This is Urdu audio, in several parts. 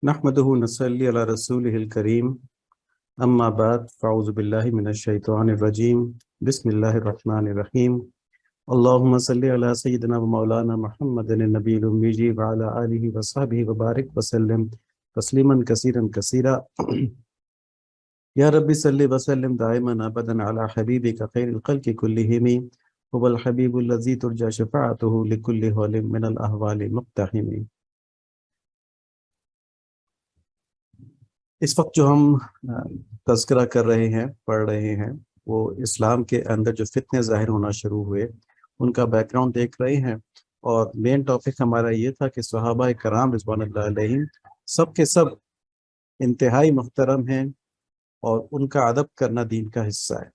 نحمده نصلي على رسوله الكريم أما بعد فأعوذ بالله من الشيطان الرجيم بسم الله الرحمن الرحيم اللهم صل على سيدنا ومولانا محمد النبي الأمي وعلى آله وصحبه وبارك وسلم تسليما كثيرا كثيرا يا رب صل وسلم دائما أبدا على حبيبك خير الخلق كلهم هو الحبيب الذي ترجى شفاعته لكل هول من الأهوال مقتحم۔ اس وقت جو ہم تذکرہ کر رہے ہیں، پڑھ رہے ہیں، وہ اسلام کے اندر جو فتنے ظاہر ہونا شروع ہوئے ان کا بیک گراؤنڈ دیکھ رہے ہیں، اور مین ٹاپک ہمارا یہ تھا کہ صحابہ کرام رضوان اللہ علیہم سب کے سب انتہائی محترم ہیں، اور ان کا ادب کرنا دین کا حصہ ہے،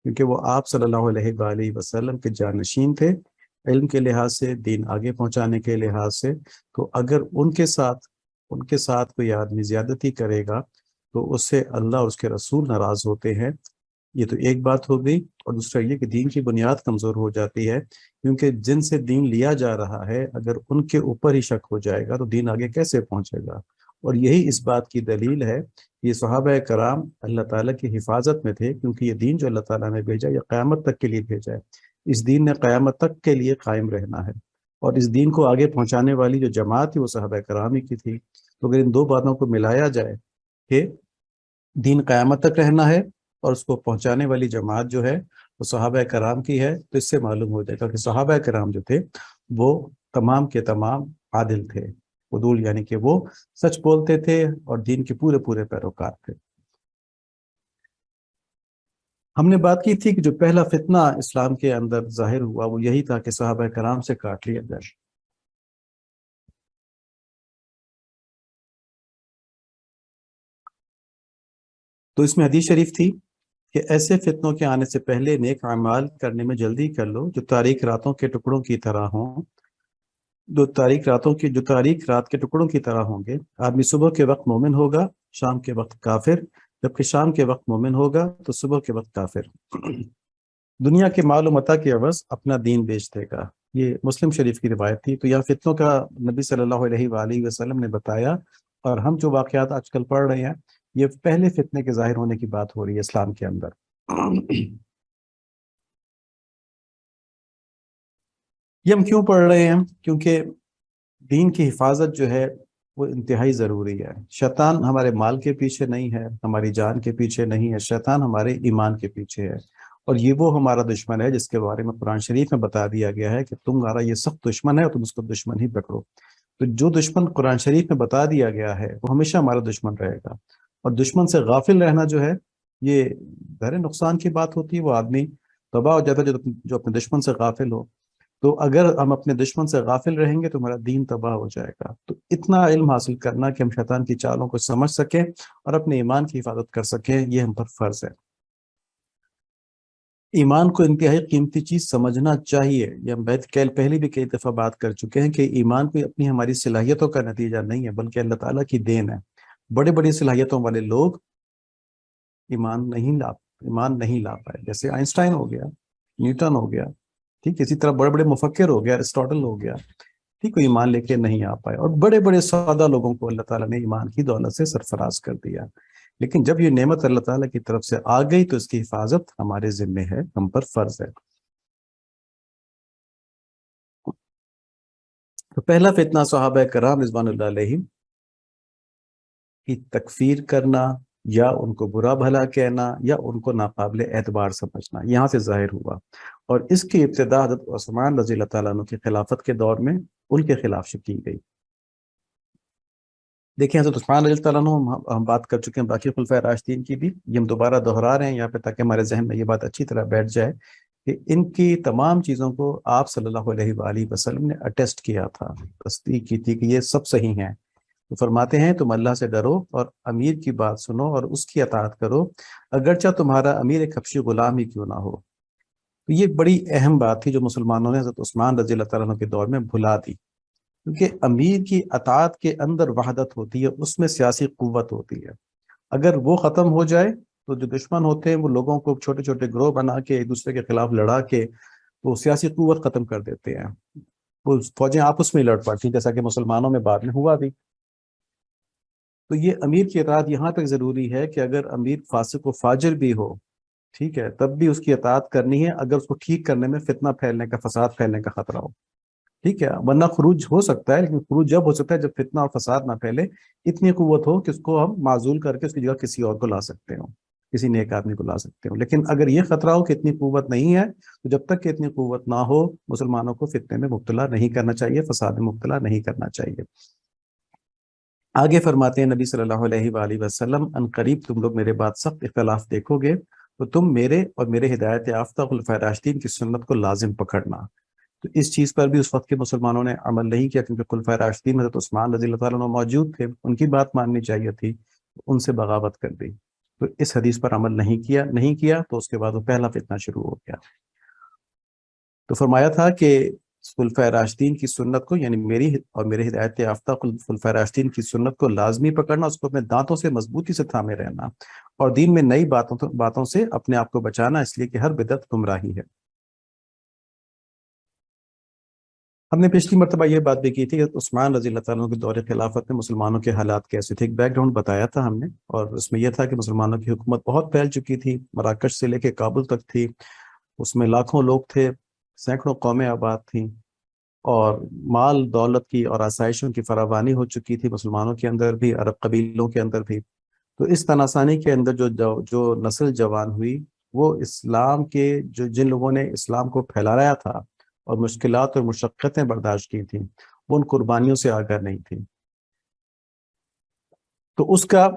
کیونکہ وہ آپ صلی اللہ علیہ وآلہ وسلم کے جانشین تھے علم کے لحاظ سے، دین آگے پہنچانے کے لحاظ سے۔ تو اگر ان کے ساتھ کوئی آدمی زیادتی کرے گا تو اس سے اللہ اور اس کے رسول ناراض ہوتے ہیں۔ یہ تو ایک بات ہو گئی، اور دوسرا یہ کہ دین کی بنیاد کمزور ہو جاتی ہے، کیونکہ جن سے دین لیا جا رہا ہے اگر ان کے اوپر ہی شک ہو جائے گا تو دین آگے کیسے پہنچے گا؟ اور یہی اس بات کی دلیل ہے، یہ صحابہ کرام اللہ تعالیٰ کی حفاظت میں تھے، کیونکہ یہ دین جو اللہ تعالیٰ نے بھیجا یہ قیامت تک کے لیے بھیجا ہے۔ اس دین نے قیامت تک کے لیے قائم رہنا ہے، اور اس دین کو آگے پہنچانے والی جو جماعت تھی وہ صحابہ کرام ہی کی تھی۔ تو اگر ان دو باتوں کو ملایا جائے کہ دین قیامت تک رہنا ہے اور اس کو پہنچانے والی جماعت جو ہے وہ صحابہ کرام کی ہے، تو اس سے معلوم ہو جائے گا کہ صحابہ کرام جو تھے وہ تمام کے تمام عادل تھے، عدول یعنی کہ وہ سچ بولتے تھے اور دین کے پورے پورے پیروکار تھے۔ ہم نے بات کی تھی کہ جو پہلا فتنہ اسلام کے اندر ظاہر ہوا وہ یہی تھا کہ صحابہ کرام سے کاٹ لیا جائے۔ تو اس میں حدیث شریف تھی کہ ایسے فتنوں کے آنے سے پہلے نیک اعمال کرنے میں جلدی کر لو جو تاریک راتوں کے ٹکڑوں کی طرح ہوں، جو تاریک رات کے ٹکڑوں کی طرح ہوں گے۔ آدمی صبح کے وقت مومن ہوگا، شام کے وقت کافر، جبکہ شام کے وقت مومن ہوگا تو صبح کے وقت کافر۔ دنیا کے مال و متاع کے عوض اپنا دین بیچ دے گا، یہ مسلم شریف کی روایت تھی۔ تو یہ فتنوں کا نبی صلی اللہ علیہ وآلہ وسلم نے بتایا، اور ہم جو واقعات آج کل پڑھ رہے ہیں یہ پہلے فتنے کے ظاہر ہونے کی بات ہو رہی ہے اسلام کے اندر۔ یہ ہم کیوں پڑھ رہے ہیں؟ کیونکہ دین کی حفاظت جو ہے وہ انتہائی ضروری ہے۔ شیطان ہمارے مال کے پیچھے نہیں ہے، ہماری جان کے پیچھے نہیں ہے، شیطان ہمارے ایمان کے پیچھے ہے، اور یہ وہ ہمارا دشمن ہے جس کے بارے میں قرآن شریف میں بتا دیا گیا ہے کہ تمہارا یہ سخت دشمن ہے اور تم اس کو دشمن ہی پکڑو۔ تو جو دشمن قرآن شریف میں بتا دیا گیا ہے وہ ہمیشہ ہمارا دشمن رہے گا، اور دشمن سے غافل رہنا جو ہے یہ بڑے نقصان کی بات ہوتی ہے۔ وہ آدمی تباہ ہو جاتا ہے جو اپنے دشمن سے غافل ہو۔ تو اگر ہم اپنے دشمن سے غافل رہیں گے تو ہمارا دین تباہ ہو جائے گا۔ تو اتنا علم حاصل کرنا کہ ہم شیطان کی چالوں کو سمجھ سکیں اور اپنے ایمان کی حفاظت کر سکیں، یہ ہم پر فرض ہے۔ ایمان کو انتہائی قیمتی چیز سمجھنا چاہیے۔ یہ ہم پہلے بھی کئی دفعہ بات کر چکے ہیں کہ ایمان کوئی اپنی ہماری صلاحیتوں کا نتیجہ نہیں ہے بلکہ اللہ تعالیٰ کی دین ہے۔ بڑی بڑی صلاحیتوں والے لوگ ایمان نہیں لا پائے، جیسے آئنسٹائن ہو گیا، نیوٹن ہو گیا، ٹھیک، اسی طرح بڑے بڑے مفکر ہو گیا، ارسطاٹل ہو گیا، ٹھیک، وہ ایمان لے کے نہیں آ پائے، اور بڑے بڑے سادہ لوگوں کو اللہ تعالیٰ نے ایمان کی دولت سے سرفراز کر دیا۔ لیکن جب یہ نعمت اللہ تعالیٰ کی طرف سے آ گئی تو اس کی حفاظت ہمارے ذمہ ہے، ہم پر فرض ہے۔ تو پہلا فتنہ صحابہ کرام رضوان اللہ علیہم کی تکفیر کرنا، یا ان کو برا بھلا کہنا، یا ان کو ناقابل اعتبار سمجھنا، یہاں سے ظاہر ہوا، اور اس کی ابتدا حضرت عثمان رضی اللہ تعالیٰ عنہ کی خلافت کے دور میں ان کے خلاف سے کی گئی۔ دیکھیں حضرت عثمان رضی اللہ تعالیٰ عنہ ہم بات کر چکے ہیں باقی خلفائے راشدین کی بھی، یہ ہم دوبارہ دہرا رہے ہیں یہاں پہ تاکہ ہمارے ذہن میں یہ بات اچھی طرح بیٹھ جائے کہ ان کی تمام چیزوں کو آپ صلی اللہ علیہ وآلہ وسلم نے اٹیسٹ کیا تھا، تصدیق کی تھی کہ یہ سب صحیح ہیں۔ تو فرماتے ہیں تم اللہ سے ڈرو اور امیر کی بات سنو اور اس کی اطاعت کرو، اگرچہ تمہارا امیر ایک حبشی غلام ہی کیوں نہ ہو۔ تو یہ بڑی اہم بات تھی جو مسلمانوں نے حضرت عثمان رضی اللہ تعالیٰ عنہ کے دور میں بھلا دی، کیونکہ امیر کی اطاعت کے اندر وحدت ہوتی ہے، اس میں سیاسی قوت ہوتی ہے۔ اگر وہ ختم ہو جائے تو جو دشمن ہوتے ہیں وہ لوگوں کو چھوٹے چھوٹے گروہ بنا کے ایک دوسرے کے خلاف لڑا کے وہ سیاسی قوت ختم کر دیتے ہیں، وہ فوجیں آپس میں لڑ پڑتی، جیسا کہ مسلمانوں میں بعد میں ہوا بھی۔ تو یہ امیر کی اطاعت یہاں تک ضروری ہے کہ اگر امیر فاسق و فاجر بھی ہو، ٹھیک ہے، تب بھی اس کی اطاعت کرنی ہے اگر اس کو ٹھیک کرنے میں فتنہ پھیلنے کا، فساد پھیلنے کا خطرہ ہو، ٹھیک ہے، ورنہ خروج ہو سکتا ہے، لیکن خروج جب ہو سکتا ہے جب فتنہ اور فساد نہ پھیلے، اتنی قوت ہو کہ اس کو ہم معزول کر کے اس کی جگہ کسی اور کو لا سکتے ہوں، کسی نیک آدمی کو لا سکتے ہوں۔ لیکن اگر یہ خطرہ ہو کہ اتنی قوت نہیں ہے، تو جب تک کہ اتنی قوت نہ ہو، مسلمانوں کو فتنے میں مبتلا نہیں کرنا چاہیے، فساد میں مبتلا نہیں کرنا چاہیے۔ آگے فرماتے ہیں نبی صلی اللہ علیہ وآلہ وسلم، ان قریب تم لوگ میرے بعد سخت اختلاف دیکھو گے، تو تم میرے اور میرے ہدایت یافتہ خلفائے راشدین کی سنت کو لازم پکڑنا۔ تو اس چیز پر بھی اس وقت کے مسلمانوں نے عمل نہیں کیا، کیونکہ خلفائے راشدین میں حضرت عثمان رضی اللہ تعالیٰ عنہ موجود تھے، ان کی بات ماننی چاہیے تھی، ان سے بغاوت کر دی، تو اس حدیث پر عمل نہیں کیا تو اس کے بعد وہ پہلا فتنہ شروع ہو گیا۔ تو فرمایا تھا کہ خلفائے راشدین کی سنت کو، یعنی میری اور میرے ہدایت یافتہ خلفائے راشدین کی سنت کو لازمی پکڑنا، اس کو اپنے دانتوں سے مضبوطی سے تھامے رہنا، اور دین میں نئی باتوں سے اپنے آپ کو بچانا، اس لیے کہ ہر بدعت گمراہی ہے۔ ہم نے پچھلی مرتبہ یہ بات بھی کی تھی کہ عثمان رضی اللہ تعالیٰ عنہ کے دور خلافت میں مسلمانوں کے حالات کیسے تھے، ایک بیک گراؤنڈ بتایا تھا ہم نے، اور اس میں یہ تھا کہ مسلمانوں کی حکومت بہت پھیل چکی تھی، مراکش سے لے کے کابل تک تھی، اس میں لاکھوں لوگ تھے، سینکڑوں قومیں آباد تھیں، اور مال دولت کی اور آسائشوں کی فراوانی ہو چکی تھی مسلمانوں کے اندر بھی، عرب قبیلوں کے اندر بھی۔ تو اس تناسانی کے اندر جو نسل جوان ہوئی، وہ اسلام کے جن لوگوں نے اسلام کو پھیلایا تھا اور مشکلات اور مشقتیں برداشت کی تھیں، وہ ان قربانیوں سے آگاہ نہیں تھی۔ تو اس کا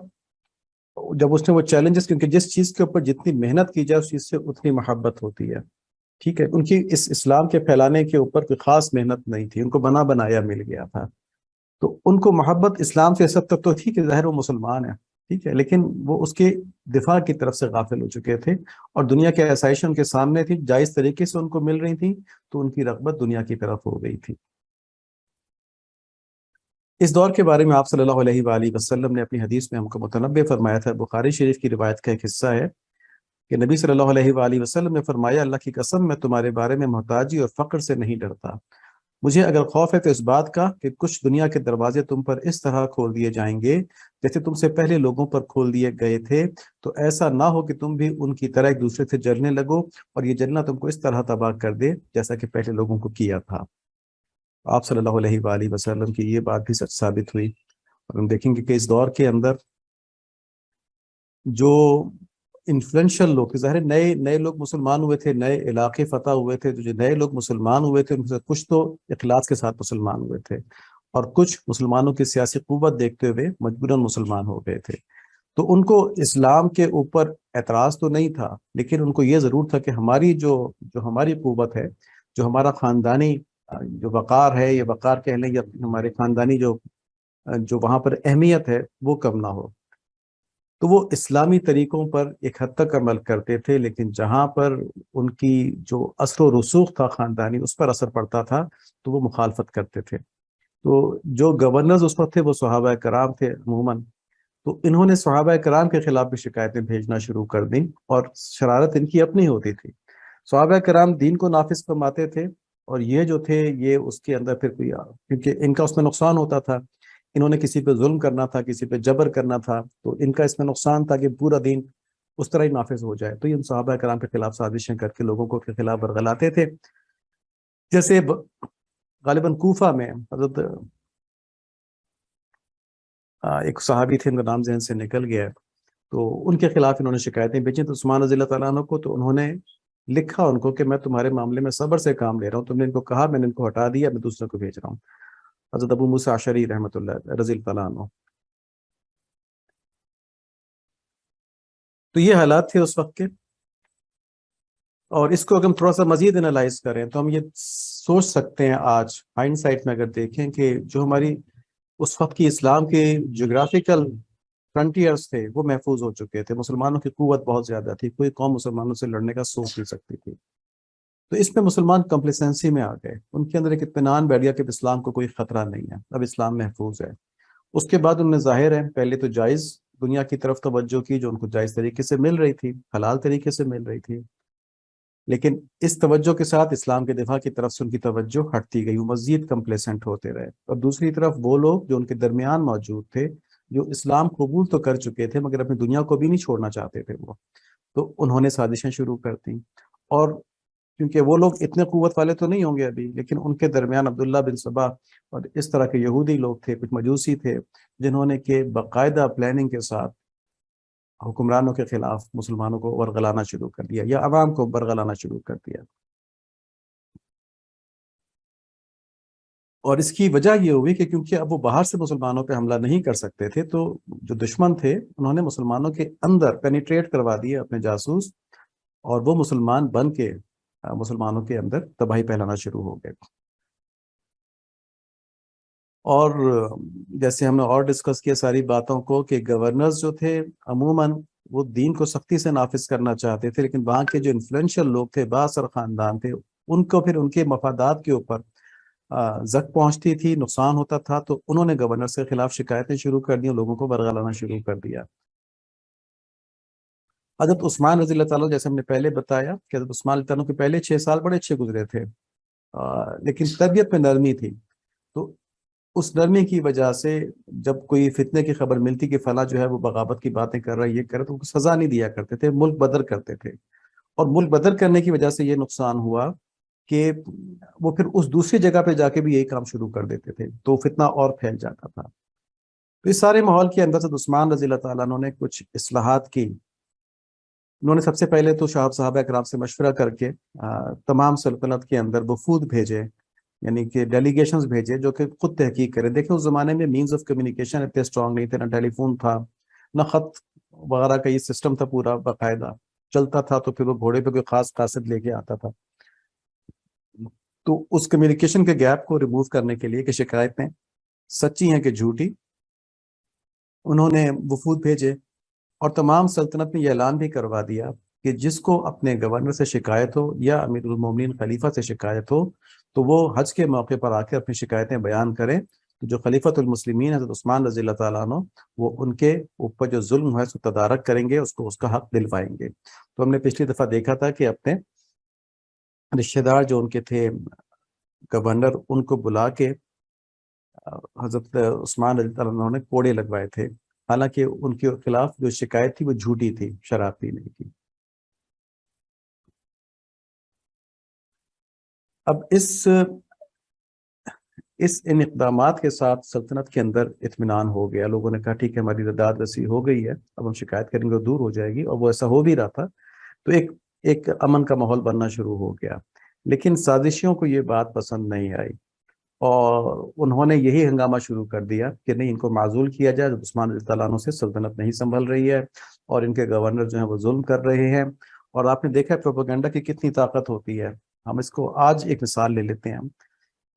جب اس نے وہ چیلنجز، کیونکہ جس چیز کے اوپر جتنی محنت کی جائے اس چیز سے اتنی محبت ہوتی ہے، ٹھیک ہے، ان کی اس اسلام کے پھیلانے کے اوپر کوئی خاص محنت نہیں تھی، ان کو بنا بنایا مل گیا تھا، تو ان کو محبت اسلام سے اس حد تک تو تھی کہ ظاہر وہ مسلمان ہے، ٹھیک ہے، لیکن وہ اس کے دفاع کی طرف سے غافل ہو چکے تھے، اور دنیا کے آسائشیں ان کے سامنے تھی، جائز طریقے سے ان کو مل رہی تھیں، تو ان کی رغبت دنیا کی طرف ہو گئی تھی۔ اس دور کے بارے میں آپ صلی اللہ علیہ وآلہ وسلم نے اپنی حدیث میں ہم کو متنبہ فرمایا تھا، بخاری شریف کی روایت کا ایک حصہ ہے کہ نبی صلی اللہ علیہ وآلہ وسلم نے فرمایا، اللہ کی قسم میں تمہارے بارے میں محتاجی اور فقر سے نہیں ڈرتا، مجھے اگر خوف ہے تو اس بات کا کہ کچھ دنیا کے دروازے تم پر اس طرح کھول دیے جائیں گے جیسے تم سے پہلے لوگوں پر کھول دیے گئے تھے، تو ایسا نہ ہو کہ تم بھی ان کی طرح ایک دوسرے سے جلنے لگو، اور یہ جلنا تم کو اس طرح تباہ کر دے جیسا کہ پہلے لوگوں کو کیا تھا۔ آپ صلی اللہ علیہ وآلہ وسلم کی یہ بات بھی سچ ثابت ہوئی، اور ہم دیکھیں گے کہ اس دور کے اندر جو انفلوئنشل لوگ، ظاہر نئے نئے لوگ مسلمان ہوئے تھے، نئے علاقے فتح ہوئے تھے، تو جو نئے لوگ مسلمان ہوئے تھے ان سے کچھ تو اخلاص کے ساتھ مسلمان ہوئے تھے، اور کچھ مسلمانوں کی سیاسی قوت دیکھتے ہوئے مجبوراً مسلمان ہو گئے تھے۔ تو ان کو اسلام کے اوپر اعتراض تو نہیں تھا، لیکن ان کو یہ ضرور تھا کہ ہماری جو ہماری قوت ہے، جو ہمارا خاندانی جو وقار ہے، یہ وقار کہہ لیں، یا ہمارے خاندانی جو وہاں پر اہمیت ہے، وہ کم نہ ہو۔ تو وہ اسلامی طریقوں پر ایک حد تک عمل کرتے تھے، لیکن جہاں پر ان کی جو اثر و رسوخ تھا خاندانی، اس پر اثر پڑتا تھا، تو وہ مخالفت کرتے تھے۔ تو جو گورنرز اس وقت تھے وہ صحابہ کرام تھے عموماً، تو انہوں نے صحابہ کرام کے خلاف بھی شکایتیں بھیجنا شروع کر دیں، اور شرارت ان کی اپنی ہوتی تھی۔ صحابہ کرام دین کو نافذ فرماتے تھے، اور یہ جو تھے یہ اس کے اندر پھر کوئی، کیونکہ ان کا اس میں نقصان ہوتا تھا، انہوں نے کسی پہ ظلم کرنا تھا، کسی پہ جبر کرنا تھا، تو ان کا اس میں نقصان تھا کہ پورا دین اس طرح ہی نافذ ہو جائے، تو یہ ان صحابہ کرام کے خلاف سازشیں کر کے لوگوں کو کے خلاف ورغلاتے تھے۔ جیسے غالباً کوفہ میں حضرت ایک صحابی تھے، ان کا نام ذہن سے نکل گیا ہے، تو ان کے خلاف انہوں نے شکایتیں بھیجی، تو عثمان رضی اللہ تعالیٰ عنہ کو، تو انہوں نے لکھا ان کو کہ میں تمہارے معاملے میں صبر سے کام لے رہا ہوں، تم نے ان کو کہا، میں نے ان کو ہٹا دیا، میں دوسرے کو بھیج رہا ہوں۔ حضرت ابو موسیٰ اشعری رحمۃ اللہ رضی اللہ تعالیٰ عنہ۔ تو یہ حالات تھے اس وقت کے، اور اس کو اگر ہم تھوڑا سا مزید انالائز کریں تو ہم یہ سوچ سکتے ہیں آج ہائنڈ سائٹ میں اگر دیکھیں کہ جو ہماری اس وقت کی اسلام کے جغرافیکل فرنٹیئرز تھے وہ محفوظ ہو چکے تھے، مسلمانوں کی قوت بہت زیادہ تھی، کوئی قوم مسلمانوں سے لڑنے کا سوچ نہیں سکتی تھی، تو اس میں مسلمان کمپلیسنسی میں آ گئے، ان کے اندر ایک اطمینان بیٹھ گیا کہ اسلام کو کوئی خطرہ نہیں ہے، اب اسلام محفوظ ہے۔ اس کے بعد انہیں ظاہر ہے پہلے تو جائز دنیا کی طرف توجہ کی جو ان کو جائز طریقے سے مل رہی تھی، حلال طریقے سے مل رہی تھی، لیکن اس توجہ کے ساتھ اسلام کے دفاع کی طرف سے ان کی توجہ ہٹتی گئی، وہ مزید کمپلیسنٹ ہوتے رہے، اور دوسری طرف وہ لوگ جو ان کے درمیان موجود تھے، جو اسلام قبول تو کر چکے تھے مگر اپنی دنیا کو بھی نہیں چھوڑنا چاہتے تھے وہ، تو انہوں نے سازشیں شروع کر دیں۔ اور کیونکہ وہ لوگ اتنے قوت والے تو نہیں ہوں گے ابھی، لیکن ان کے درمیان عبداللہ بن سبا اور اس طرح کے یہودی لوگ تھے، کچھ مجوسی تھے، جنہوں نے کہ باقاعدہ پلاننگ کے ساتھ حکمرانوں کے خلاف مسلمانوں کو ورغلانا شروع کر دیا، یا عوام کو ورغلانا شروع کر دیا۔ اور اس کی وجہ یہ ہوئی کہ کیونکہ اب وہ باہر سے مسلمانوں پہ حملہ نہیں کر سکتے تھے، تو جو دشمن تھے انہوں نے مسلمانوں کے اندر پینیٹریٹ کروا دیے اپنے جاسوس، اور وہ مسلمان بن کے مسلمانوں کے اندر تباہی پھیلانا شروع ہو گئے۔ اور جیسے ہم نے اور ڈسکس کیا ساری باتوں کو کہ گورنرز جو تھے عموماً وہ دین کو سختی سے نافذ کرنا چاہتے تھے، لیکن وہاں کے جو انفلوئنشل لوگ تھے، بااثر خاندان تھے، ان کو پھر ان کے مفادات کے اوپر زک پہنچتی تھی، نقصان ہوتا تھا، تو انہوں نے گورنر کے خلاف شکایتیں شروع کر دی، لوگوں کو برگلانا شروع کر دیا۔ حضرت عثمان رضی اللہ تعالیٰ، جیسے ہم نے پہلے بتایا کہ حضرت عثمان رضی اللہ تعالیٰ کے پہلے 6 سال بڑے اچھے گزرے تھے، لیکن طبیعت میں نرمی تھی، تو اس نرمی کی وجہ سے جب کوئی فتنے کی خبر ملتی کہ فلاں جو ہے وہ بغاوت کی باتیں کر رہا ہے، یہ کر رہا ہے، تو ان کو سزا نہیں دیا کرتے تھے، ملک بدر کرتے تھے۔ اور ملک بدر کرنے کی وجہ سے یہ نقصان ہوا کہ وہ پھر اس دوسری جگہ پہ جا کے بھی یہی کام شروع کر دیتے تھے، تو فتنہ اور پھیل جاتا تھا۔ تو اس سارے ماحول کے اندر سے عثمان رضی اللہ تعالیٰ عنہ نے کچھ اصلاحات کی۔ انہوں نے سب سے پہلے تو صحابہ اکرام سے مشورہ کر کے تمام سلطنت کے اندر وفود بھیجے، یعنی کہ ڈیلیگیشنز بھیجے جو کہ خود تحقیق کریں۔ دیکھیں اس زمانے میں مینز آف کمیونیکیشن اتنے اسٹرانگ نہیں تھے، نہ ٹیلی فون تھا، نہ خط وغیرہ کا یہ سسٹم تھا پورا باقاعدہ چلتا تھا، تو پھر وہ گھوڑے پہ کوئی خاص قاصد لے کے آتا تھا۔ تو اس کمیونیکیشن کے گیپ کو ریموو کرنے کے لیے کہ شکایتیں سچی ہیں کہ جھوٹی، انہوں نے وفود بھیجے، اور تمام سلطنت میں یہ اعلان بھی کروا دیا کہ جس کو اپنے گورنر سے شکایت ہو یا امیر المومنین خلیفہ سے شکایت ہو، تو وہ حج کے موقع پر آ کے اپنی شکایتیں بیان کریں، تو جو خلیفۃ المسلمین حضرت عثمان رضی اللہ تعالیٰ عنہ وہ ان کے اوپر جو ظلم ہے اس کو تدارک کریں گے، اس کو اس کا حق دلوائیں گے۔ تو ہم نے پچھلی دفعہ دیکھا تھا کہ اپنے رشتہ دار جو ان کے تھے گورنر، ان کو بلا کے حضرت عثمان رضی اللہ عنہ نے کوڑے لگوائے تھے، حالانکہ ان کے خلاف جو شکایت تھی وہ جھوٹی تھی، شراب پینے کی۔ اب ان اقدامات کے ساتھ سلطنت کے اندر اطمینان ہو گیا، لوگوں نے کہا ٹھیک ہے ہماری داد رسی ہو گئی ہے، اب ہم شکایت کریں گے دور ہو جائے گی، اور وہ ایسا ہو بھی رہا تھا، تو ایک امن کا ماحول بننا شروع ہو گیا۔ لیکن سازشیوں کو یہ بات پسند نہیں آئی، اور انہوں نے یہی ہنگامہ شروع کر دیا کہ نہیں، ان کو معزول کیا جائے، عثمان رضی اللہ عنہ سے سلطنت نہیں سنبھل رہی ہے، اور ان کے گورنر جو ہیں وہ ظلم کر رہے ہیں۔ اور آپ نے دیکھا ہے پروپیگنڈا کی کتنی طاقت ہوتی ہے۔ ہم اس کو آج ایک مثال لے لیتے ہیں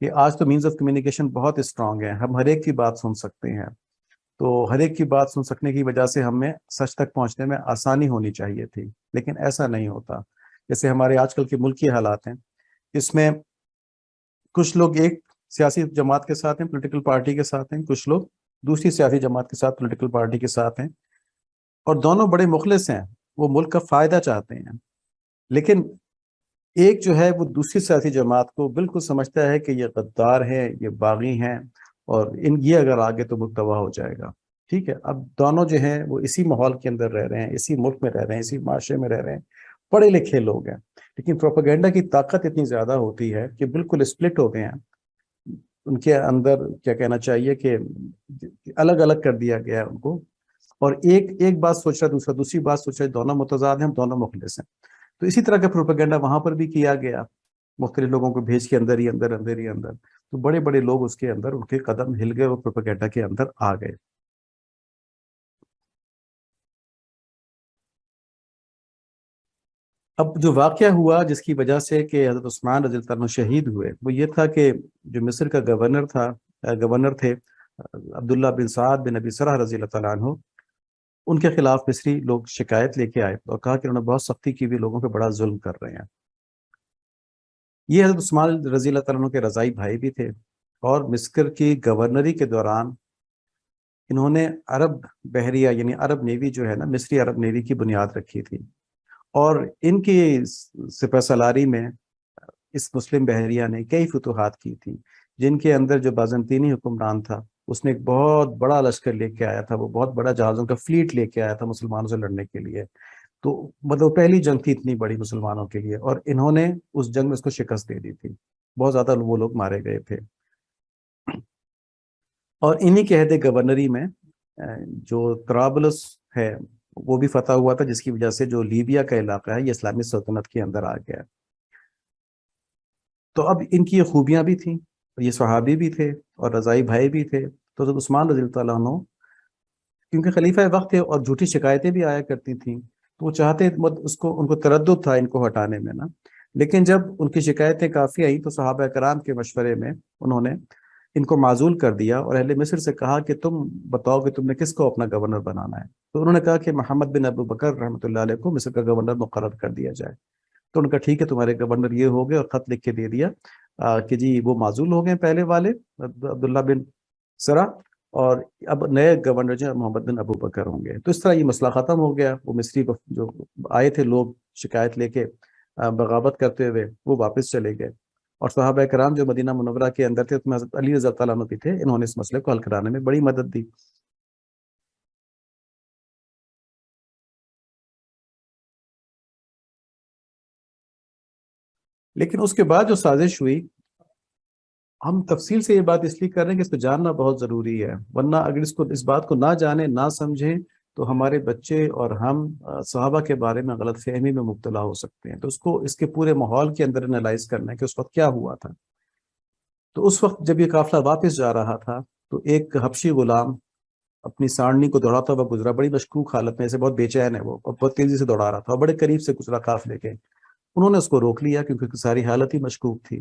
کہ آج تو مینز آف کمیونیکیشن بہت اسٹرانگ ہے، ہم ہر ایک کی بات سن سکتے ہیں، تو ہر ایک کی بات سن سکنے کی وجہ سے ہمیں سچ تک پہنچنے میں آسانی ہونی چاہیے تھی، لیکن ایسا نہیں ہوتا۔ جیسے ہمارے آج کل کے ملکی حالات ہیں، اس میں کچھ لوگ ایک سیاسی جماعت کے ساتھ ہیں، پولیٹیکل پارٹی کے ساتھ ہیں، کچھ لوگ دوسری سیاسی جماعت کے ساتھ، پولیٹیکل پارٹی کے ساتھ ہیں، اور دونوں بڑے مخلص ہیں، وہ ملک کا فائدہ چاہتے ہیں، لیکن ایک جو ہے وہ دوسری سیاسی جماعت کو بالکل سمجھتا ہے کہ یہ غدار ہیں، یہ باغی ہیں، اور یہ اگر آگے تو ملک تباہ ہو جائے گا۔ ٹھیک ہے، اب دونوں جو ہیں وہ اسی ماحول کے اندر رہ رہے ہیں، اسی ملک میں رہ رہے ہیں، اسی معاشرے میں رہ رہے ہیں، پڑھے لکھے لوگ ہیں، لیکن پروپیگنڈا کی طاقت اتنی زیادہ ہوتی ہے کہ بالکل اسپلٹ ہو گئے ہیں ان کے اندر، کیا کہنا چاہیے کہ الگ الگ کر دیا گیا ہے ان کو، اور ایک بات سوچ رہا ہے، دوسرا دوسری بات سوچ رہا ہے، دونوں متضاد ہیں، دونوں مخلص ہیں۔ تو اسی طرح کا پروپیگنڈا وہاں پر بھی کیا گیا، مختلف لوگوں کو بھیج کے اندر ہی اندر اندر ہی اندر، تو بڑے بڑے لوگ اس کے اندر، ان کے قدم ہل گئے، وہ پروپیگنڈا کے اندر آ گئے۔ اب جو واقعہ ہوا جس کی وجہ سے کہ حضرت عثمان رضی اللہ عنہ شہید ہوئے، وہ یہ تھا کہ جو مصر کا گورنر تھے عبداللہ بن سعد بن ابی سرح رضی اللہ تعالیٰ عنہ، ان کے خلاف مصری لوگ شکایت لے کے آئے اور کہا کہ انہوں نے بہت سختی کی ہوئی، لوگوں پہ بڑا ظلم کر رہے ہیں۔ یہ حضرت عثمان رضی اللہ تعالیٰ عنہ کے رضائی بھائی بھی تھے، اور مصر کی گورنری کے دوران انہوں نے عرب بحریہ یعنی عرب نیوی جو ہے نا، مصری عرب نیوی کی بنیاد رکھی تھی، اور ان کی سپہ سالاری میں اس مسلم بحریہ نے کئی فتوحات کی تھی، جن کے اندر جو بازنطینی حکمران تھا اس نے ایک بہت بڑا لشکر لے کے آیا تھا، وہ بہت بڑا جہازوں کا فلیٹ لے کے آیا تھا مسلمانوں سے لڑنے کے لیے. تو مطلب پہلی جنگ تھی اتنی بڑی مسلمانوں کے لیے، اور انہوں نے اس جنگ میں اس کو شکست دے دی تھی. بہت زیادہ وہ لوگ مارے گئے تھے. اور انہی کے عہد گورنری میں جو طرابلس ہے وہ بھی فتح ہوا تھا، جس کی وجہ سے جو لیبیا کا علاقہ ہے یہ اسلامی سلطنت کے اندر آ گیا. تو اب ان کی یہ خوبیاں بھی تھیں، یہ صحابی بھی تھے اور رضائی بھائی بھی تھے. تو حضرت عثمان رضی اللہ عنہ کیونکہ خلیفہ وقت تھے اور جھوٹی شکایتیں بھی آیا کرتی تھیں، تو وہ چاہتے اس کو، ان کو تردد تھا ان کو ہٹانے میں نا. لیکن جب ان کی شکایتیں کافی آئیں تو صحابہ کرام کے مشورے میں انہوں نے ان کو معزول کر دیا اور اہل مصر سے کہا کہ تم بتاؤ کہ تم نے کس کو اپنا گورنر بنانا ہے. تو انہوں نے کہا کہ محمد بن ابو بکر رحمۃ اللہ علیہ کو مصر کا گورنر مقرر کر دیا جائے. تو ان کا ٹھیک ہے تمہارے گورنر یہ ہو گئے، اور خط لکھ کے دے دیا کہ جی وہ معزول ہو گئے پہلے والے عبداللہ بن سرا، اور اب نئے گورنر جو محمد بن ابو بکر ہوں گے. تو اس طرح یہ مسئلہ ختم ہو گیا. وہ مصری جو آئے تھے لوگ شکایت لے کے بغاوت کرتے ہوئے، وہ واپس چلے گئے. اور صحابہ کرام جو مدینہ منورہ کے اندر تھے، اس میں حضرت علی رضی اللہ عنہ بھی تھے، انہوں نے اس مسئلے کو حل کرانے میں بڑی مدد دی. لیکن اس کے بعد جو سازش ہوئی، ہم تفصیل سے یہ بات اس لیے کر رہے ہیں کہ اس کو جاننا بہت ضروری ہے، ورنہ اگر اس بات کو نہ جانیں نہ سمجھیں تو ہمارے بچے اور ہم صحابہ کے بارے میں غلط فہمی میں مبتلا ہو سکتے ہیں. تو اس کو اس کے پورے ماحول کے اندر انالائز کرنا ہے کہ اس وقت کیا ہوا تھا. تو اس وقت جب یہ قافلہ واپس جا رہا تھا تو ایک حبشی غلام اپنی ساڑنی کو دوڑاتا ہوا گزرا، بڑی مشکوک حالت میں، ایسے بہت بے چین ہے وہ، اور بہت تیزی سے دوڑا رہا تھا اور بڑے قریب سے گزرا قافلے کے. انہوں نے اس کو روک لیا کیونکہ ساری حالت ہی مشکوک تھی،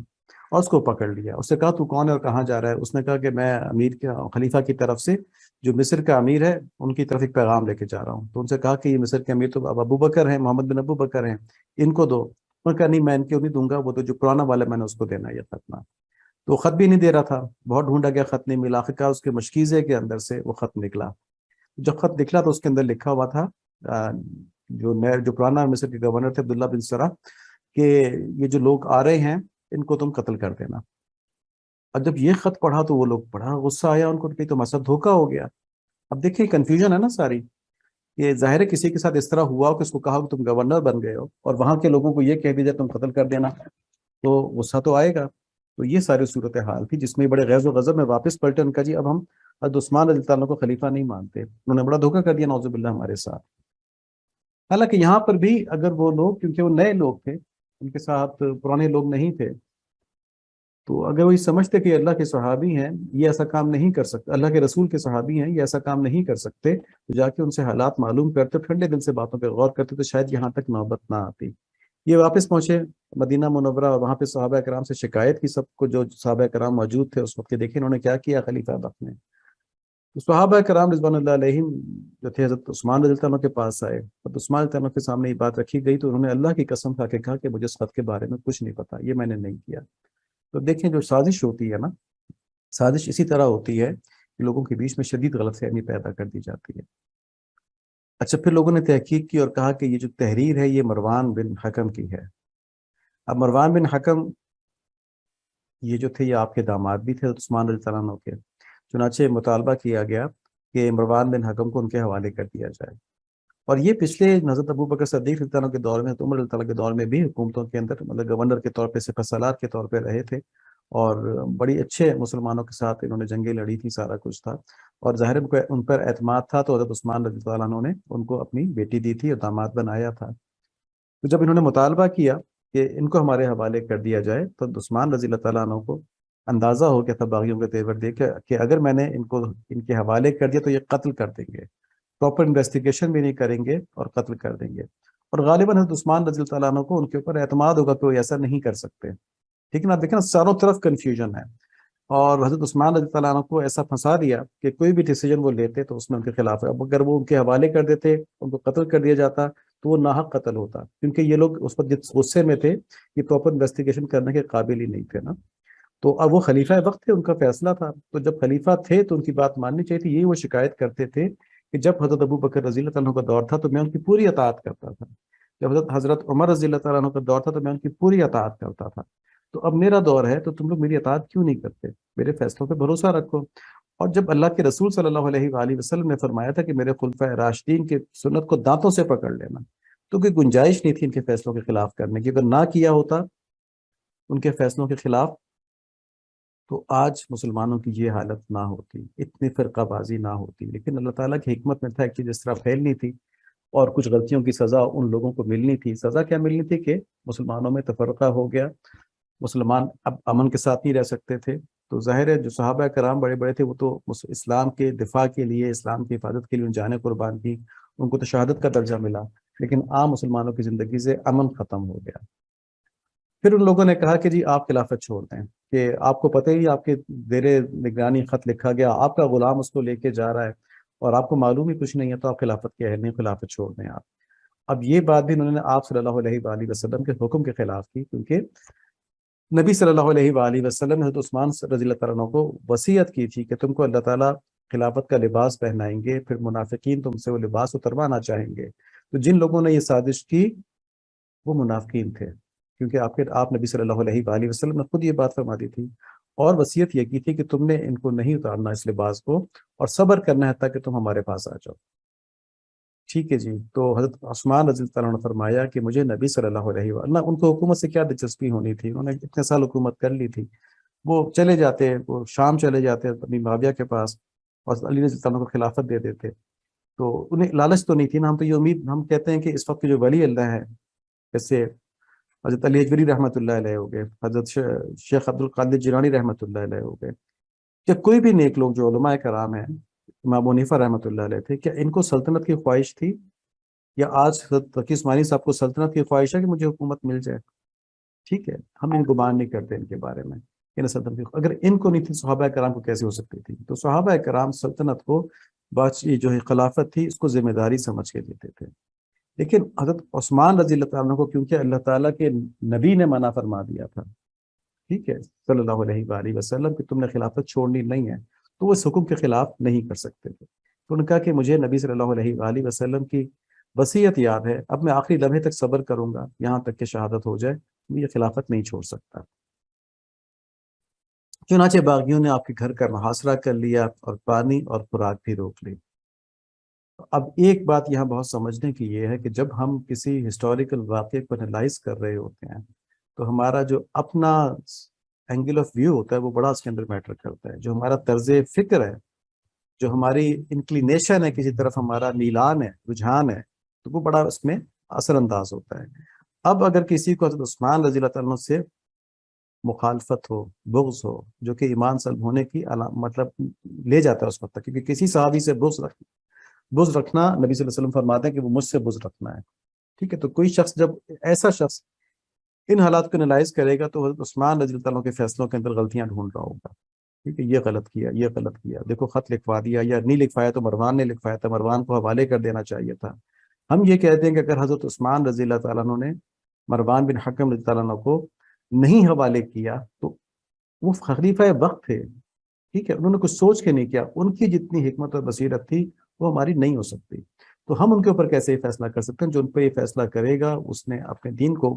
اور اس کو پکڑ لیا. اس سے کہا تو کون ہے اور کہاں جا رہا ہے؟ اس نے کہا کہ میں امیر کے خلیفہ کی طرف سے، جو مصر کا امیر ہے ان کی طرف ایک پیغام لے کے جا رہا ہوں. تو ان سے کہا کہ یہ مصر کے امیر تو اب ابو بکر ہیں، محمد بن ابو بکر ہیں، ان کو دو. انہوں نے کہا نہیں میں ان کو نہیں دوں گا، وہ تو جو پرانا والا میں نے اس کو دینا ہے یہ خط. تو خط بھی نہیں دے رہا تھا، بہت ڈھونڈا گیا خط نہیں ملا. آخرکار اس کے مشکیزے کے اندر سے وہ خط نکلا. جب خط نکلا تو اس کے اندر لکھا ہوا تھا جو پرانا مصر کے گورنر تھے عبداللہ بن سرا، کہ یہ جو لوگ آ رہے ہیں ان کو تم قتل کر دینا. اور جب یہ خط پڑھا تو وہ لوگ بڑا غصہ آیا ان کو کہ تو مسا دھوکا ہو گیا. اب دیکھیں کنفیوژن ہے نا ساری. یہ ظاہر ہے کسی کے ساتھ اس طرح ہوا ہو کہ اس کو کہا کہ تم گورنر بن گئے ہو اور وہاں کے لوگوں کو یہ کہہ دیا تم قتل کر دینا، تو غصہ تو آئے گا. تو یہ ساری صورت حال تھی جس میں بڑے غیظ و غضب میں واپس پلٹے. ان کا جی اب ہم حضرت عثمان رضی اللہ عنہ کو خلیفہ نہیں مانتے، انہوں نے بڑا دھوکہ کر دیا نعوذ باللہ ہمارے ساتھ. حالانکہ یہاں پر بھی اگر وہ لوگ، کیونکہ وہ نئے لوگ تھے ان کے ساتھ پرانے لوگ نہیں تھے، تو اگر وہ یہ سمجھتے کہ اللہ کے صحابی ہیں یہ ایسا کام نہیں کر سکتے، اللہ کے رسول کے صحابی ہیں یہ ایسا کام نہیں کر سکتے، تو جا کے ان سے حالات معلوم کرتے، ٹھنڈے دل سے باتوں پہ غور کرتے، تو شاید یہاں تک نوبت نہ آتی. یہ واپس پہنچے مدینہ منورہ اور وہاں پہ صحابہ کرام سے شکایت کی سب کو، جو صحابہ کرام موجود تھے اس وقت کے. دیکھیں انہوں نے کیا کیا خلیفہ وقت میں. تو صحابہ کرام رضوان اللہ علیہم جو تھے حضرت عثمان رضی اللہ عنہ کے پاس آئے. حضرت عثمان رضی اللہ عنہ کے سامنے یہ بات رکھی گئی تو انہوں نے اللہ کی قسم کھا کے کہا کہ مجھے اس خط کے بارے میں کچھ نہیں پتا، یہ میں نے نہیں کیا. تو دیکھیں جو سازش ہوتی ہے نا، سازش اسی طرح ہوتی ہے کہ لوگوں کے بیچ میں شدید غلط فہمی پیدا کر دی جاتی ہے. اچھا پھر لوگوں نے تحقیق کی اور کہا کہ یہ جو تحریر ہے یہ مروان بن حکم کی ہے. اب مروان بن حکم یہ جو تھے یہ آپ کے داماد بھی تھے عثمان رضی اللہ عنہ کے. چنانچہ مطالبہ کیا گیا کہ مروان بن حکم کو ان کے حوالے کر دیا جائے. اور یہ پچھلے حضرت ابو بکر صدیق رضی اللہ عنہ کے دور میں، عمر رضی اللہ عنہ کے دور میں بھی حکومتوں کے اندر مطلب گورنر کے طور پہ سپہ سالار کے طور پہ رہے تھے، اور بڑی اچھے مسلمانوں کے ساتھ انہوں نے جنگیں لڑی تھی، سارا کچھ تھا. اور ظاہر ان پر اعتماد تھا تو حضرت عثمان رضی اللہ عنہ نے ان کو اپنی بیٹی دی تھی اور داماد بنایا تھا. تو جب انہوں نے مطالبہ کیا کہ ان کو ہمارے حوالے کر دیا جائے تو عثمان رضی اللہ تعالیٰ عنہ کو اندازہ ہو گیا تھا باغیوں کے تیور دیکھ کے کہ اگر میں نے ان کو ان کے حوالے کر دیا تو یہ قتل کر دیں گے، پراپر انویسٹیگیشن بھی نہیں کریں گے اور قتل کر دیں گے. اور غالباً حضرت عثمان رضی اللہ عنہ کو ان کے اوپر اعتماد ہوگا کہ وہ ایسا نہیں کر سکتے. ٹھیک ہے نا، دیکھیں نا چاروں طرف کنفیوژن ہے. اور حضرت عثمان رضی اللہ عنہ کو ایسا پھنسا دیا کہ کوئی بھی ڈیسیجن وہ لیتے تو اس میں ان کے خلاف ہے. اب اگر وہ ان کے حوالے کر دیتے، ان کو قتل کر دیا جاتا تو وہ ناحق قتل ہوتا، کیونکہ یہ لوگ اس پر جس غصے میں تھے یہ پراپر انویسٹیگیشن کرنے کے قابل ہی نہیں تھے نا. تو اب وہ خلیفہ وقت تھے، ان کا فیصلہ تھا. تو جب خلیفہ تھے تو ان کی بات ماننی چاہیے تھی. یہی وہ شکایت کرتے تھے کہ جب حضرت ابو بکر رضی اللہ عنہ کا دور تھا تو میں ان کی پوری اطاعت کرتا تھا، جب حضرت عمر رضی اللہ عنہ کا دور تھا تو میں ان کی پوری اطاعت کرتا تھا. تو اب میرا دور ہے تو تم لوگ میری اطاعت کیوں نہیں کرتے؟ میرے فیصلوں پہ بھروسہ رکھو. اور جب اللہ کے رسول صلی اللہ علیہ وآلہ وسلم نے فرمایا تھا کہ میرے خلفائے راشدین کے سنت کو دانتوں سے پکڑ لینا، تو کوئی گنجائش نہیں تھی ان کے فیصلوں کے خلاف کرنے کی. اگر نہ کیا ہوتا ان کے فیصلوں کے خلاف تو آج مسلمانوں کی یہ حالت نہ ہوتی، اتنی فرقہ بازی نہ ہوتی. لیکن اللہ تعالیٰ کی حکمت میں تھا ایک چیز اس طرح پھیلنی تھی اور کچھ غلطیوں کی سزا ان لوگوں کو ملنی تھی. سزا کیا ملنی تھی کہ مسلمانوں میں تفرقہ ہو گیا، مسلمان اب امن کے ساتھ نہیں رہ سکتے تھے. تو ظاہر ہے جو صحابہ کرام بڑے بڑے تھے وہ تو اسلام کے دفاع کے لیے، اسلام کی حفاظت کے لیے ان جانیں قربان کی، ان کو تو شہادت کا درجہ ملا. لیکن عام مسلمانوں کی زندگی سے امن ختم ہو گیا. پھر ان لوگوں نے کہا کہ جی آپ خلافت چھوڑ دیں، کہ آپ کو پتہ ہی آپ کے زیر نگرانی خط لکھا گیا، آپ کا غلام اس کو لے کے جا رہا ہے اور آپ کو معلوم ہی کچھ نہیں ہے، تو آپ خلافت کے اہل نہیں، خلافت چھوڑ دیں آپ. اب یہ بات بھی انہوں نے آپ صلی اللہ علیہ وآلہ وسلم کے حکم کے خلاف کی، کیونکہ نبی صلی اللہ علیہ وآلہ وسلم نے حضرت عثمان رضی اللہ تعالیٰ عنہ کو وصیت کی تھی کہ تم کو اللہ تعالیٰ خلافت کا لباس پہنائیں گے، پھر منافقین تم سے وہ لباس اتروانا چاہیں گے. تو جن لوگوں نے یہ سازش کی وہ منافقین تھے، کیونکہ آپ نبی صلی اللہ علیہ وآلہ وسلم نے خود یہ بات فرما دی تھی اور وصیت یہ کی تھی کہ تم نے ان کو نہیں اتارنا اس لباس کو، اور صبر کرنا ہے تاکہ تم ہمارے پاس آ جاؤ. ٹھیک ہے جی. تو حضرت عثمان رضی اللہ عنہ نے فرمایا کہ مجھے نبی صلی اللہ علیہ وسلم، ان کو حکومت سے کیا دلچسپی ہونی تھی، انہوں نے اتنے سال حکومت کر لی تھی. وہ چلے جاتے، وہ شام چلے جاتے اپنی معاویہ کے پاس اور علی رضی اللہ عنہ کو خلافت دے دیتے. تو انہیں لالچ تو نہیں تھی نا. ہم تو یہ امید ہم کہتے ہیں کہ اس وقت کے جو ولی اللہ ہے، جیسے حضرت علی اجوری رحمۃ اللہ علیہ ہو گئے، حضرت شیخ عبد القادر جیلانی رحمۃ اللہ علیہ ہو گئے، کہ کوئی بھی نیک لوگ جو علماء کرام ہیں، امام ابو حنیفہ رحمۃ اللہ علیہ تھے، کیا ان کو سلطنت کی خواہش تھی؟ یا آج حضرت تقی عثمانی صاحب کو سلطنت کی خواہش ہے کہ مجھے حکومت مل جائے؟ ٹھیک ہے، ہم ان گمان نہیں کرتے ان کے بارے میں کہ سلطنت کی، اگر ان کو نہیں تھی صحابہ کرام کو کیسے ہو سکتی تھی؟ تو صحابہ کرام سلطنت کو، بادشاہی جو ہے خلافت تھی، اس کو ذمہ داری سمجھ کے دیتے تھے. لیکن حضرت عثمان رضی اللہ تعالیٰ عنہ کو کیونکہ اللہ تعالیٰ کے نبی نے منع فرما دیا تھا، ٹھیک ہے، صلی اللہ علیہ وآلہ وسلم، کہ تم نے خلافت چھوڑنی نہیں ہے، تو وہ اس حکم کے خلاف نہیں کر سکتے تھے. تو انہوں نے کہا کہ مجھے نبی صلی اللہ علیہ وآلہ وسلم کی وصیت یاد ہے، اب میں آخری لمحے تک صبر کروں گا یہاں تک کہ شہادت ہو جائے، میں یہ خلافت نہیں چھوڑ سکتا. چنانچہ باغیوں نے آپ کے گھر کا محاصرہ کر لیا اور پانی اور خوراک بھی روک لی. اب ایک بات یہاں بہت سمجھنے کی یہ ہے کہ جب ہم کسی ہسٹوریکل واقعے کو انالائز کر رہے ہوتے ہیں تو ہمارا جو اپنا اینگل آف ویو ہوتا ہے وہ بڑا اس کے اندر میٹر کرتا ہے. جو ہمارا طرز فکر ہے، جو ہماری انکلینیشن ہے، کسی طرف ہمارا میلان ہے، رجحان ہے، تو وہ بڑا اس میں اثر انداز ہوتا ہے. اب اگر کسی کو حضرت عثمان رضی اللہ تعالیٰ سے مخالفت ہو، بغض ہو، جو کہ ایمان سلب ہونے کی مطلب لے جاتا ہے اس وقت تک، کیونکہ کسی صحابی سے بغض رکھنا نبی صلی اللہ علیہ وسلم فرماتے ہیں کہ وہ مجھ سے بغض رکھنا ہے. ٹھیک ہے، تو کوئی شخص جب ایسا شخص ان حالات کو انالائز کرے گا تو حضرت عثمان رضی اللہ عنہ کے فیصلوں کے اندر غلطیاں ڈھونڈ رہا ہوگا. ٹھیک ہے، یہ غلط کیا، یہ غلط کیا، دیکھو خط لکھوا دیا، یا نہیں لکھوایا تو مروان نے لکھوایا تھا، مروان کو حوالے کر دینا چاہیے تھا. ہم یہ کہتے ہیں کہ اگر حضرت عثمان رضی اللہ تعالیٰ عنہ نے مروان بن حکم رضی اللہ عنہ کو نہیں حوالے کیا تو وہ خلیفہ وقت تھے. ٹھیک ہے، انہوں نے کچھ سوچ کے نہیں کیا، ان کی جتنی حکمت اور بصیرت تھی وہ ہماری نہیں ہو سکتی. تو ہم ان کے اوپر کیسے یہ فیصلہ کر سکتے ہیں؟ جو ان پہ یہ فیصلہ کرے گا اس نے اپنے دین کو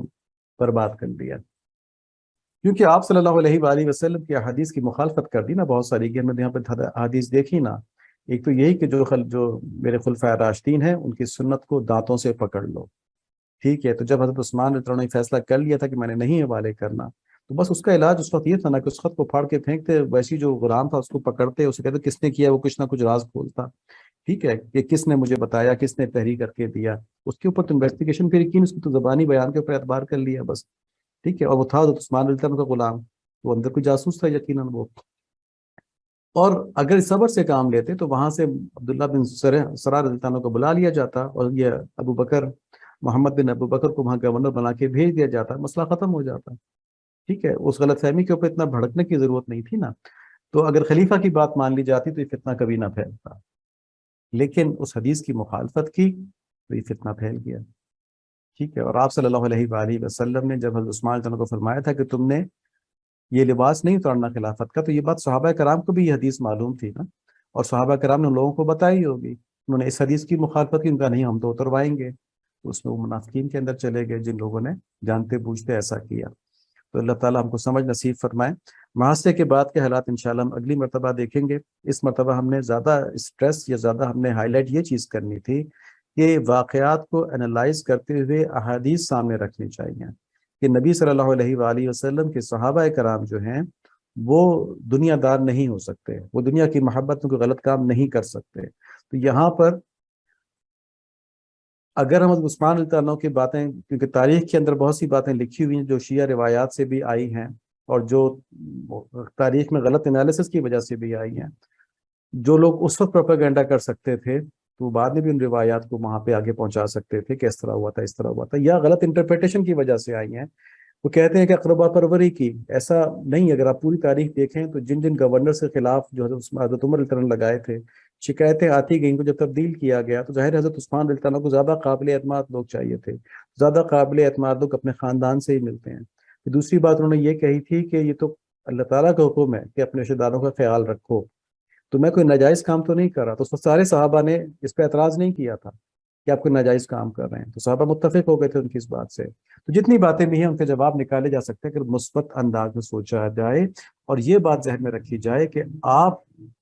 برباد کر دیا. کیونکہ آپ صلی اللہ علیہ وآلہ وسلم کی حدیث کی مخالفت کر دی نا بہت ساری، کہ ہم نے یہاں پہ حدیث دیکھی نا. ایک تو یہی کہ جو میرے خلفائے راشدین ہیں ان کی سنت کو دانتوں سے پکڑ لو. ٹھیک ہے، تو جب حضرت عثمان رضی اللہ عنہ نے فیصلہ کر لیا تھا کہ میں نے نہیں حوالے کرنا، تو بس اس کا علاج اس وقت یہ تھا نا کہ اس خط کو پھاڑ کے پھینکتے، ویسی جو غلام تھا اس کو پکڑتے، اسے کہتے کس نے کیا، وہ کچھ نہ کچھ راز کھولتا. ٹھیک ہے، کہ کس نے مجھے بتایا، کس نے تحریر کر کے دیا، اس کے اوپر تو انویسٹیگیشن پھر کی، اس کی تو زبانی بیان کے اوپر اعتبار کر لیا بس. ٹھیک ہے، اور وہ تھا حضرت عثمان رضی اللہ عنہ کا غلام، وہ اندر کوئی جاسوس تھا یقیناً وہ. اور اگر صبر سے کام لیتے تو وہاں سے عبداللہ بن سرار رضی اللہ عنہ کو بلا لیا جاتا اور یہ ابو بکر، محمد بن ابو بکر کو وہاں گورنر بنا کے بھیج دیا جاتا، مسئلہ ختم ہو جاتا. ٹھیک ہے، اس غلط فہمی کے اوپر اتنا بھڑکنے کی ضرورت نہیں تھی نا. تو اگر خلیفہ کی بات مان لی جاتی تو یہ فتنہ کبھی نہ پھیلتا، لیکن اس حدیث کی مخالفت کی تو یہ فتنہ پھیل گیا. ٹھیک ہے، اور آپ صلی اللہ علیہ وآلہ وسلم نے جب حضرت عثمان رضی اللہ عنہ کو فرمایا تھا کہ تم نے یہ لباس نہیں اتارنا خلافت کا، تو یہ بات صحابہ کرام کو بھی یہ حدیث معلوم تھی نا، اور صحابہ کرام نے ان لوگوں کو بتائی ہوگی. انہوں نے اس حدیث کی مخالفت کی، ان کا نہیں ہم تو اتروائیں گے. تو اس میں وہ منافقین کے اندر چلے گئے جن لوگوں نے جانتے بوجھتے ایسا کیا. تو اللہ تعالیٰ ہم کو سمجھ نصیب فرمائے. معاشرے کے بعد کے حالات انشاءاللہ ہم اگلی مرتبہ دیکھیں گے۔ اس مرتبہ ہم نے زیادہ اسٹریس یا زیادہ ہم نے ہائی لائٹ یہ چیز کرنی تھی کہ واقعات کو انالائز کرتے ہوئے احادیث سامنے رکھنی چاہیے کہ نبی صلی اللہ علیہ وآلہ وسلم کے صحابہ کرام جو ہیں وہ دنیا دار نہیں ہو سکتے، وہ دنیا کی محبت میں کوئی غلط کام نہیں کر سکتے۔ تو یہاں پر اگر ہم عثمان رضی اللہ عنہ کی باتیں، کیونکہ تاریخ کے اندر بہت سی باتیں لکھی ہوئی ہیں جو شیعہ روایات سے بھی آئی ہیں اور جو تاریخ میں غلط انالیسس کی وجہ سے بھی آئی ہیں، جو لوگ اس وقت پروپیگنڈا کر سکتے تھے تو بعد میں بھی ان روایات کو وہاں پہ آگے پہنچا سکتے تھے کہ اس طرح ہوا تھا، اس طرح ہوا تھا، یا غلط انٹرپریٹیشن کی وجہ سے آئی ہیں۔ وہ کہتے ہیں کہ اقربا پروری کی، ایسا نہیں۔ اگر آپ پوری تاریخ دیکھیں تو جن جن گورنر کے خلاف جو حضرت عمر رضی اللہ عنہ لگائے تھے، شکایتیں آتی گئیں، کو جب تبدیل کیا گیا تو ظاہر حضرت عثمان رضی اللہ عنہ کو زیادہ قابل اعتماد لوگ چاہیے تھے، زیادہ قابل اعتماد لوگ اپنے خاندان سے ہی ملتے ہیں۔ دوسری بات انہوں نے یہ کہی تھی کہ یہ تو اللہ تعالیٰ کا حکم ہے کہ اپنے رشتہ داروں کا خیال رکھو، تو میں کوئی ناجائز کام تو نہیں کر رہا۔ تو اس وقت سارے صحابہ نے اس پہ اعتراض نہیں کیا تھا کہ آپ کوئی ناجائز کام کر رہے ہیں، تو صحابہ متفق ہو گئے تھے ان کی اس بات سے۔ تو جتنی باتیں بھی ہیں ان کے جواب نکالے جا سکتے ہیں اگر مثبت انداز میں سوچا جائے، اور یہ بات ذہن میں رکھی جائے کہ آپ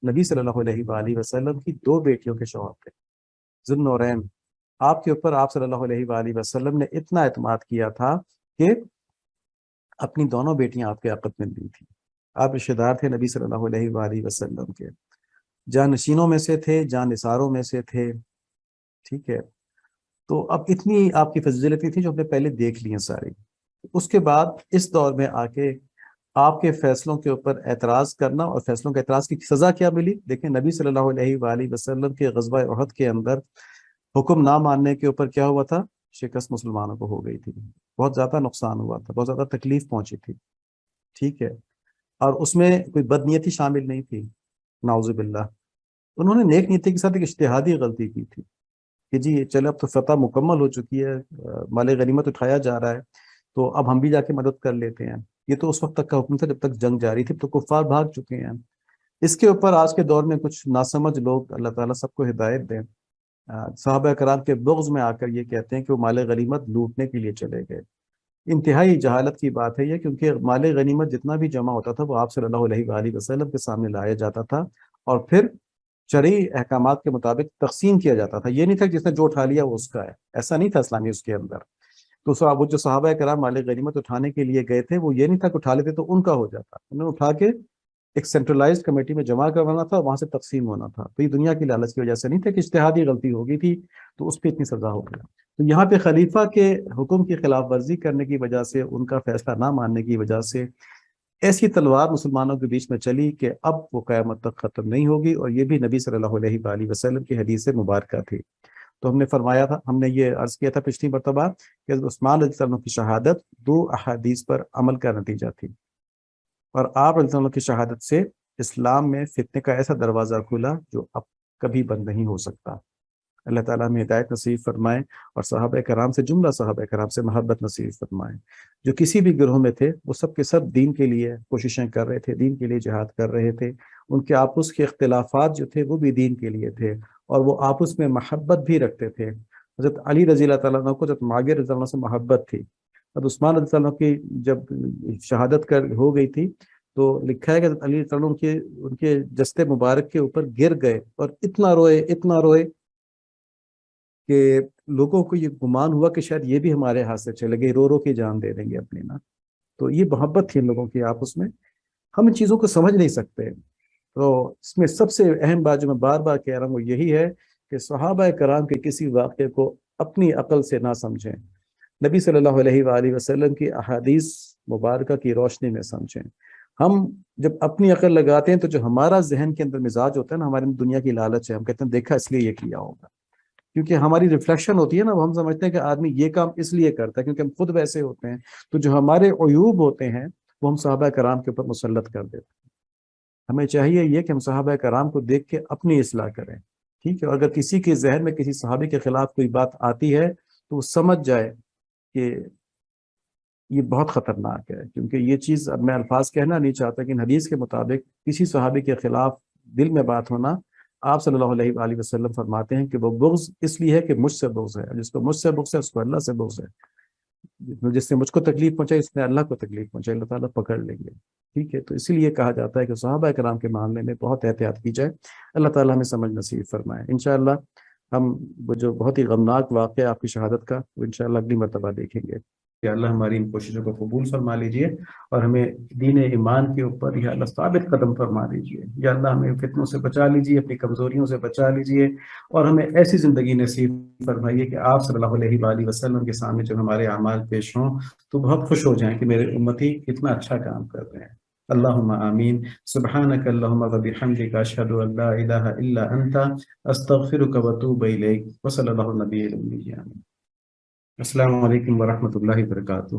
نبی صلی اللہ علیہ وآلہ وسلم کی دو بیٹیوں کے شوہر تھے، ذو النورین۔ آپ کے اوپر آپ صلی اللہ علیہ وآلہ وسلم نے اتنا اعتماد کیا تھا کہ اپنی دونوں بیٹیاں آپ کے عقد میں دی تھی۔ آپ رشتہ دار تھے نبی صلی اللہ علیہ وآلہ وسلم کے، جانشینوں میں سے تھے، جان نثاروں میں سے تھے، ٹھیک ہے۔ تو اب اتنی آپ کی فضیلتیں تھی جو ہم نے پہلے دیکھ لی ہیں ساری۔ اس کے بعد اس دور میں آ کے آپ کے فیصلوں کے اوپر اعتراض کرنا، اور فیصلوں کے اعتراض کی سزا کیا ملی؟ دیکھیں نبی صلی اللہ علیہ وآلہ وسلم کے غزوہ احد کے اندر حکم نہ ماننے کے اوپر کیا ہوا تھا؟ شکست مسلمانوں کو ہو گئی تھی، بہت زیادہ نقصان ہوا تھا، بہت زیادہ تکلیف پہنچی تھی، ٹھیک ہے۔ اور اس میں کوئی بدنیتی شامل نہیں تھی، نعوذ باللہ۔ انہوں نے نیک نیتی کے ساتھ ایک اجتہادی غلطی کی تھی کہ جی چلے اب تو فتح مکمل ہو چکی ہے، مال غنیمت اٹھایا جا رہا ہے، تو اب ہم بھی جا کے مدد کر لیتے ہیں۔ یہ تو اس وقت تک کا حکم تھا جب تک جنگ جاری تھی، تو کفار بھاگ چکے ہیں۔ اس کے اوپر آج کے دور میں کچھ ناسمجھ لوگ، اللہ تعالیٰ سب کو ہدایت دیں، صحابہ کرام کے بغض میں آ کر یہ کہتے ہیں کہ وہ مال غنیمت لوٹنے کے لیے چلے گئے۔ انتہائی جہالت کی بات ہے یہ، کیونکہ مال غنیمت جتنا بھی جمع ہوتا تھا وہ آپ صلی اللہ علیہ وآلہ وسلم کے سامنے لایا جاتا تھا، اور پھر شرعی احکامات کے مطابق تقسیم کیا جاتا تھا۔ یہ نہیں تھا کہ جس نے جو اٹھا لیا وہ اس کا ہے، ایسا نہیں تھا اسلامی اس کے اندر۔ تو وہ جو صحابہ کرام مال غنیمت اٹھانے کے لیے گئے تھے، وہ یہ نہیں تھا کہ اٹھا لیتے تو ان کا ہو جاتا، انہوں نے اٹھا کے ایک سینٹرلائزڈ کمیٹی میں جمع کروانا تھا، وہاں سے تقسیم ہونا تھا۔ تو یہ دنیا کی لالچ کی وجہ سے نہیں تھا کہ اجتہادی غلطی ہو گئی تھی تو اس پہ اتنی سزا ہو گئی۔ تو یہاں پہ خلیفہ کے حکم کی خلاف ورزی کرنے کی وجہ سے، ان کا فیصلہ نہ ماننے کی وجہ سے ایسی تلوار مسلمانوں کے بیچ میں چلی کہ اب وہ قیامت تک ختم نہیں ہوگی، اور یہ بھی نبی صلی اللہ علیہ وآلہ وسلم کی حدیث مبارکہ تھی۔ تو ہم نے فرمایا تھا، ہم نے یہ عرض کیا تھا پچھلی مرتبہ کہ عثمان رضی اللہ عنہ کی شہادت دو احادیث پر عمل کا نتیجہ تھی، اور آپ رضی اللہ عنہ کی شہادت سے اسلام میں فتنے کا ایسا دروازہ کھلا جو اب کبھی بند نہیں ہو سکتا۔ اللہ تعالیٰ ہمیں ہدایت نصیب فرمائے، اور صحابہ کرام سے، جملہ صحابہ کرام سے محبت نصیب فرمائے۔ جو کسی بھی گروہ میں تھے وہ سب کے سب دین کے لیے کوششیں کر رہے تھے، دین کے لیے جہاد کر رہے تھے۔ ان کے آپس کے اختلافات جو تھے وہ بھی دین کے لیے تھے، اور وہ آپس میں محبت بھی رکھتے تھے۔ حضرت علی رضی اللہ تعالیٰ عنہ کو حضرت معاویہ رضی اللہ عنہ سے محبت تھی۔ حضرت عثمان رضی اللہ عنہ کی جب شہادت ہو گئی تھی تو لکھا ہے کہ حضرت علی رضی اللہ عنہ ان کے جسد مبارک کے اوپر گر گئے، اور اتنا روئے، اتنا روئے کہ لوگوں کو یہ گمان ہوا کہ شاید یہ بھی ہمارے ہاتھ سے چلے گئے، رو رو کے جان دے دیں گے اپنی نا۔ تو یہ محبت تھی ان لوگوں کی آپس میں، ہم ان چیزوں کو سمجھ نہیں سکتے۔ تو اس میں سب سے اہم بات جو میں بار بار کہہ رہا ہوں وہ یہی ہے کہ صحابہ کرام کے کسی واقعے کو اپنی عقل سے نہ سمجھیں، نبی صلی اللہ علیہ وآلہ وسلم کی احادیث مبارکہ کی روشنی میں سمجھیں۔ ہم جب اپنی عقل لگاتے ہیں تو جو ہمارا ذہن کے اندر مزاج ہوتا ہے نا، ہمارے دنیا کی لالچ ہے، ہم کہتے ہیں دیکھا اس لیے یہ کیا ہوگا، کیونکہ ہماری ریفلیکشن ہوتی ہے نا، وہ ہم سمجھتے ہیں کہ آدمی یہ کام اس لیے کرتا ہے کیونکہ ہم خود ویسے ہوتے ہیں۔ تو جو ہمارے عیوب ہوتے ہیں وہ ہم صحابہ کرام کے اوپر مسلط کر دیتے ہیں۔ ہمیں چاہیے یہ کہ ہم صحابہ کرام کو دیکھ کے اپنی اصلاح کریں، ٹھیک ہے۔ اور اگر کسی کے ذہن میں کسی صحابی کے خلاف کوئی بات آتی ہے تو وہ سمجھ جائے کہ یہ بہت خطرناک ہے، کیونکہ یہ چیز، اب میں الفاظ کہنا نہیں چاہتا کہ حدیث کے مطابق کسی صحابی کے خلاف دل میں بات ہونا، آپ صلی اللہ علیہ وآلہ وسلم فرماتے ہیں کہ وہ بغض اس لیے ہے کہ مجھ سے بغض ہے، جس کو مجھ سے بغض ہے اس کو اللہ سے بغض ہے۔ جس نے مجھ کو تکلیف پہنچائی اس نے اللہ کو تکلیف پہنچائی، اللہ تعالیٰ پکڑ لیں گے. ٹھیک ہے، تو اسی لیے کہا جاتا ہے کہ صحابہ کرام کے معاملے میں بہت احتیاط کی جائے. اللہ تعالیٰ ہمیں سمجھ نصیب فرمائے. انشاءاللہ ہم وہ جو بہت ہی غمناک واقعہ آپ کی شہادت کا، وہ انشاءاللہ اگلی مرتبہ دیکھیں گے. کہ اللہ ہماری ان کوششوں کو قبول فرما لیجئے اور ہمیں دین ایمان کے اوپر یا اللہ ثابت قدم فرما دیجئے. یا اللہ ہمیں فتنوں سے بچا لیجئے، اپنی کمزوریوں سے بچا لیجئے، اور ہمیں ایسی زندگی نصیب فرمائیے کہ آپ صلی اللہ علیہ وآلہ وسلم کے سامنے جب ہمارے اعمال پیش ہوں تو بہت خوش ہو جائیں کہ میرے امتی کتنا اچھا کام کر رہے ہیں. اللہم آمین. سبحانک اللہم و بحمدک، اشہد ان لا الہ الا انت، استغفرک و اتوب الیک. وصلی اللہ علیہ نبی الامین. السلام علیکم ورحمۃ اللہ وبرکاتہ.